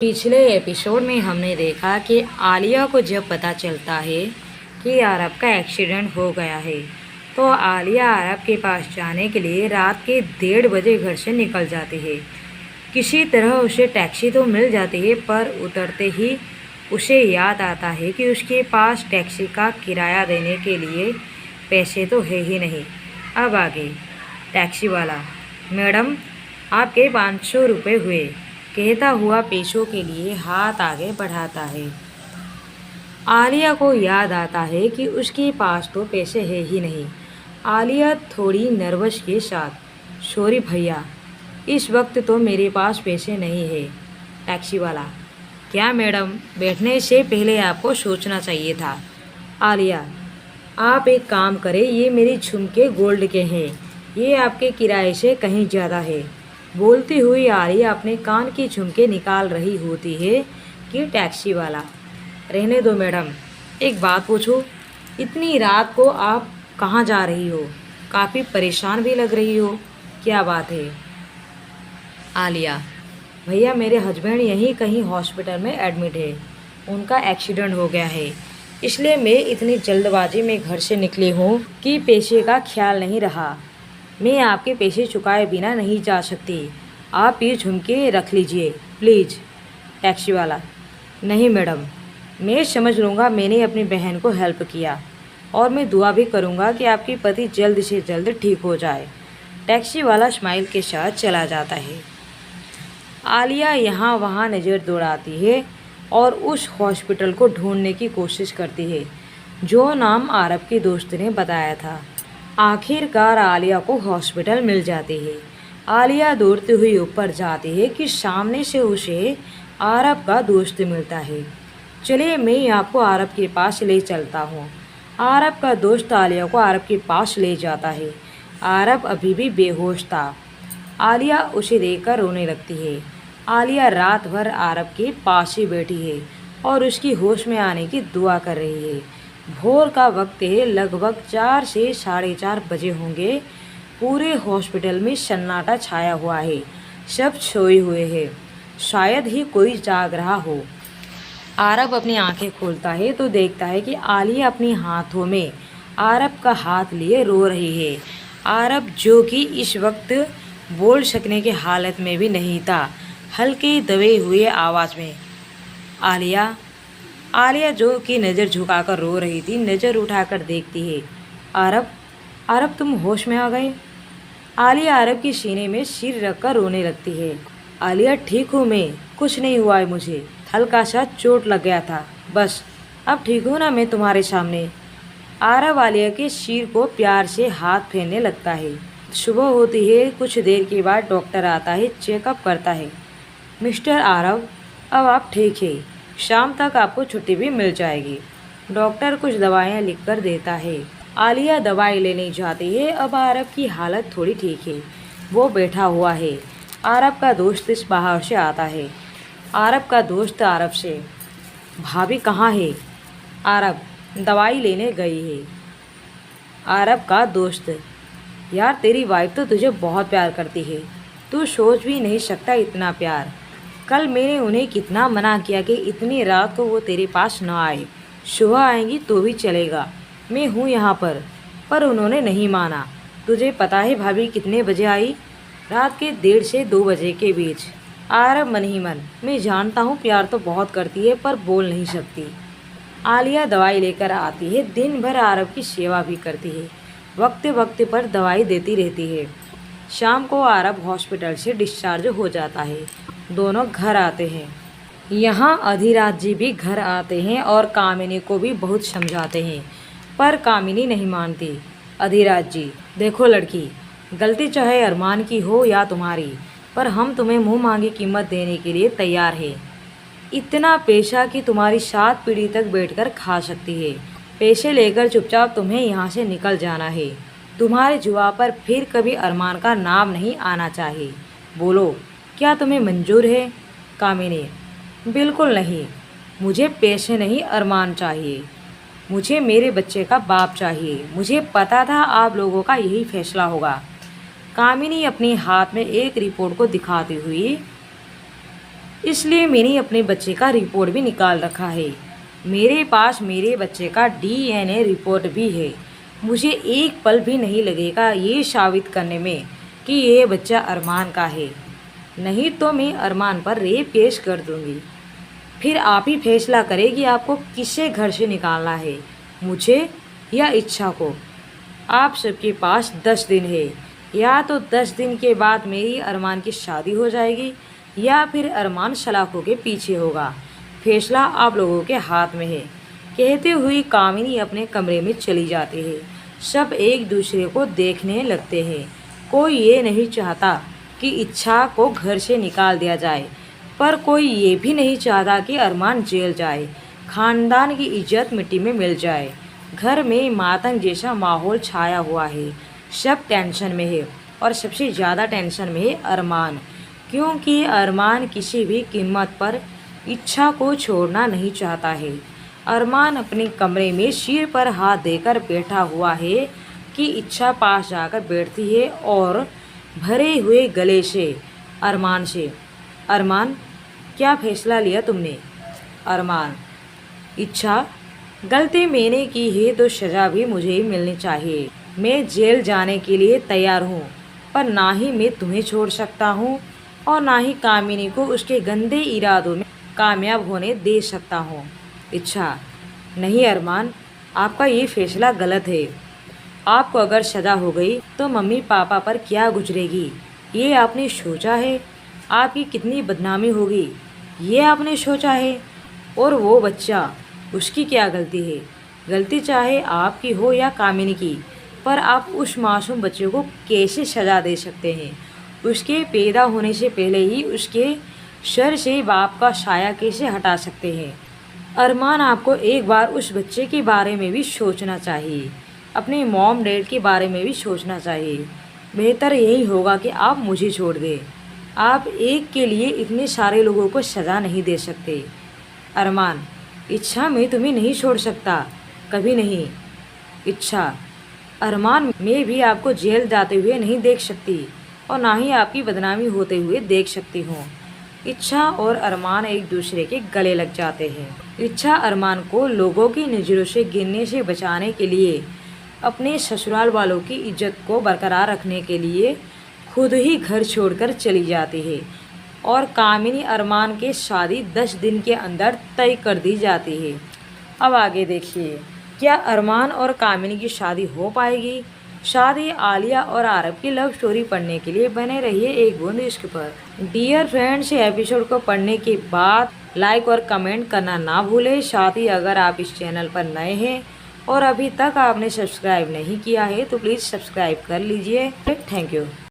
पिछले एपिसोड में हमने देखा कि आलिया को जब पता चलता है कि आरब का एक्सीडेंट हो गया है तो आलिया आरब के पास जाने के लिए रात के 1:30 बजे घर से निकल जाती है। किसी तरह उसे टैक्सी तो मिल जाती है, पर उतरते ही उसे याद आता है कि उसके पास टैक्सी का किराया देने के लिए पैसे तो है ही नहीं। अब आगे टैक्सी वाला, मैडम आपके 500 रुपये हुए, कहता हुआ पैसों के लिए हाथ आगे बढ़ाता है। आलिया को याद आता है कि उसके पास तो पैसे है ही नहीं। आलिया थोड़ी नर्वस के साथ, सॉरी भैया, इस वक्त तो मेरे पास पैसे नहीं है। टैक्सी वाला, क्या मैडम, बैठने से पहले आपको सोचना चाहिए था। आलिया, आप एक काम करें, ये मेरे झुमके गोल्ड के हैं, ये आपके किराए से कहीं ज़्यादा है। बोलती हुई आलिया अपने कान की झुमके निकाल रही होती है कि टैक्सी वाला, रहने दो मैडम, एक बात पूछूं, इतनी रात को आप कहाँ जा रही हो? काफ़ी परेशान भी लग रही हो, क्या बात है? आलिया, भैया मेरे हस्बैंड यहीं कहीं हॉस्पिटल में एडमिट है, उनका एक्सीडेंट हो गया है, इसलिए मैं इतनी जल्दबाजी में घर से निकली हूँ कि पैसे का ख्याल नहीं रहा। मैं आपके पैसे चुकाए बिना नहीं जा सकती, आप ये झुमके रख लीजिए प्लीज़। टैक्सी वाला, नहीं मैडम, मैं समझ लूँगा, मैंने अपनी बहन को हेल्प किया और मैं दुआ भी करूँगा कि आपके पति जल्द से जल्द ठीक हो जाए। टैक्सी वाला स्माइल के साथ चला जाता है। आलिया यहाँ वहाँ नज़र दौड़ाती है और उस हॉस्पिटल को ढूंढने की कोशिश करती है जो नाम आरब के दोस्त ने बताया था। आखिरकार आलिया को हॉस्पिटल मिल जाती है। आलिया दौड़ती हुई ऊपर जाती है कि सामने से उसे आरब का दोस्त मिलता है। चलिए मैं आपको आरब के पास ले चलता हूँ। आरब का दोस्त आलिया को आरब के पास ले जाता है। आरब अभी भी बेहोश था। आलिया उसे देखकर रोने लगती है। आलिया रात भर आरब के पास ही बैठी है और उसकी होश में आने की दुआ कर रही है। भोर का वक्त है, लगभग 4 से 4:30 बजे होंगे। पूरे हॉस्पिटल में सन्नाटा छाया हुआ है, सब सोए हुए हैं, शायद ही कोई जाग रहा हो। आरब अपनी आंखें खोलता है तो देखता है कि आलिया अपने हाथों में आरब का हाथ लिए रो रही है। आरब, जो कि इस वक्त बोल सकने की हालत में भी नहीं था, हल्के दबे हुए आवाज़ में, आलिया। आलिया, जो कि नज़र झुकाकर रो रही थी, नज़र उठाकर देखती है। आरब, आरब तुम होश में आ गए? आलिया आरब के सीने में सिर रखकर रोने लगती है। आलिया, ठीक हूँ मैं, कुछ नहीं हुआ है मुझे, हल्का सा चोट लग गया था, बस अब ठीक हूँ ना मैं तुम्हारे सामने। आरब आलिया के सिर को प्यार से हाथ फेरने लगता है। सुबह होती है, कुछ देर के बाद डॉक्टर आता है, चेकअप करता है। मिस्टर आरब, अब आप ठीक है, शाम तक आपको छुट्टी भी मिल जाएगी। डॉक्टर कुछ दवाइयाँ लिख कर देता है। आलिया दवाई लेने जाती है। अब आरब की हालत थोड़ी ठीक है, वो बैठा हुआ है। आरब का दोस्त इस बाहर से आता है। आरब का दोस्त आरब से, भाभी कहाँ है? आरब, दवाई लेने गई है। आरब का दोस्त, यार तेरी वाइफ तो तुझे बहुत प्यार करती है, तू सोच भी नहीं सकता इतना प्यार। कल मैंने उन्हें कितना मना किया कि इतनी रात को वो तेरे पास न आए, सुबह आएंगी तो भी चलेगा, मैं हूँ यहाँ पर उन्होंने नहीं माना। तुझे पता है भाभी कितने बजे आई? रात के 1:30 से 2 बजे के बीच। आरब मन ही मन, मैं जानता हूँ प्यार तो बहुत करती है पर बोल नहीं सकती। आलिया दवाई लेकर आती है, दिन भर आरब की सेवा भी करती है, वक्त वक्त पर दवाई देती रहती है। शाम को आरब हॉस्पिटल से डिस्चार्ज हो जाता है। दोनों घर आते हैं। यहाँ अधिराज जी भी घर आते हैं और कामिनी को भी बहुत समझाते हैं, पर कामिनी नहीं मानती। अधिराज जी, देखो लड़की, गलती चाहे अरमान की हो या तुम्हारी, पर हम तुम्हें मुंह मांगी कीमत देने के लिए तैयार है। इतना पैसा कि तुम्हारी 7 पीढ़ी तक बैठकर खा सकती है। पैसे लेकर चुपचाप तुम्हें यहाँ से निकल जाना है। तुम्हारे जुआ पर फिर कभी अरमान का नाम नहीं आना चाहिए। बोलो, क्या तुम्हें मंजूर है? कामिनी, बिल्कुल नहीं, मुझे पैसे नहीं अरमान चाहिए, मुझे मेरे बच्चे का बाप चाहिए। मुझे पता था आप लोगों का यही फैसला होगा। कामिनी अपने हाथ में एक रिपोर्ट को दिखाती हुई इसलिए मैंने अपने बच्चे का रिपोर्ट भी निकाल रखा है। मेरे पास मेरे बच्चे का डीएनए रिपोर्ट भी है। मुझे एक पल भी नहीं लगेगा ये साबित करने में कि ये बच्चा अरमान का है। नहीं तो मैं अरमान पर रेप केस कर दूंगी। फिर आप ही फैसला करें कि आपको किसे घर से निकालना है, मुझे या इच्छा को। आप सबके पास 10 दिन है। या तो 10 दिन के बाद मेरी अरमान की शादी हो जाएगी या फिर अरमान सलाखों के पीछे होगा। फैसला आप लोगों के हाथ में है। कहते हुए कामिनी अपने कमरे में चली जाती है। सब एक दूसरे को देखने लगते हैं। कोई ये नहीं चाहता कि इच्छा को घर से निकाल दिया जाए, पर कोई ये भी नहीं चाहता कि अरमान जेल जाए, खानदान की इज्जत मिट्टी में मिल जाए। घर में मातंग जैसा माहौल छाया हुआ है। सब टेंशन में है और सबसे ज़्यादा टेंशन में है अरमान, क्योंकि अरमान किसी भी कीमत पर इच्छा को छोड़ना नहीं चाहता है। अरमान अपने कमरे में सिर पर हाथ देकर बैठा हुआ है कि इच्छा पास जाकर बैठती है और भरे हुए गले से अरमान से, अरमान क्या फैसला लिया तुमने? अरमान, इच्छा, गलती मैंने की है तो सज़ा भी मुझे ही मिलनी चाहिए। मैं जेल जाने के लिए तैयार हूँ, पर ना ही मैं तुम्हें छोड़ सकता हूँ और ना ही कामिनी को उसके गंदे इरादों में कामयाब होने दे सकता हूँ। इच्छा, नहीं अरमान, आपका ये फैसला गलत है। आपको अगर सज़ा हो गई तो मम्मी पापा पर क्या गुजरेगी, ये आपने सोचा है? आपकी कितनी बदनामी होगी, ये आपने सोचा है? और वो बच्चा, उसकी क्या गलती है? गलती चाहे आपकी हो या कामिनी की, पर आप उस मासूम बच्चे को कैसे सज़ा दे सकते हैं? उसके पैदा होने से पहले ही उसके सर से बाप का साया कैसे हटा सकते हैं? अरमान, आपको एक बार उस बच्चे के बारे में भी सोचना चाहिए, अपने मॉम डैड के बारे में भी सोचना चाहिए। बेहतर यही होगा कि आप मुझे छोड़ दें। आप एक के लिए इतने सारे लोगों को सज़ा नहीं दे सकते। अरमान, इच्छा, मैं तुम्हें नहीं छोड़ सकता, कभी नहीं। इच्छा, अरमान, मैं भी आपको जेल जाते हुए नहीं देख सकती और ना ही आपकी बदनामी होते हुए देख सकती हूँ। इच्छा और अरमान एक दूसरे के गले लग जाते हैं। इच्छा अरमान को लोगों की नज़रों से गिरने से बचाने के लिए, अपने ससुराल वालों की इज्जत को बरकरार रखने के लिए खुद ही घर छोड़कर चली जाती है और कामिनी अरमान के शादी 10 दिन के अंदर तय कर दी जाती है। अब आगे देखिए, क्या अरमान और कामिनी की शादी हो पाएगी? शादी आलिया और आरब की लव स्टोरी पढ़ने के लिए बने रहिए एक बूंद इश्क पर। डियर फ्रेंड्स, एपिसोड को पढ़ने के बाद लाइक और कमेंट करना ना भूलें। साथ ही अगर आप इस चैनल पर नए हैं और अभी तक आपने सब्सक्राइब नहीं किया है तो प्लीज़ सब्सक्राइब कर लीजिए। Thank you.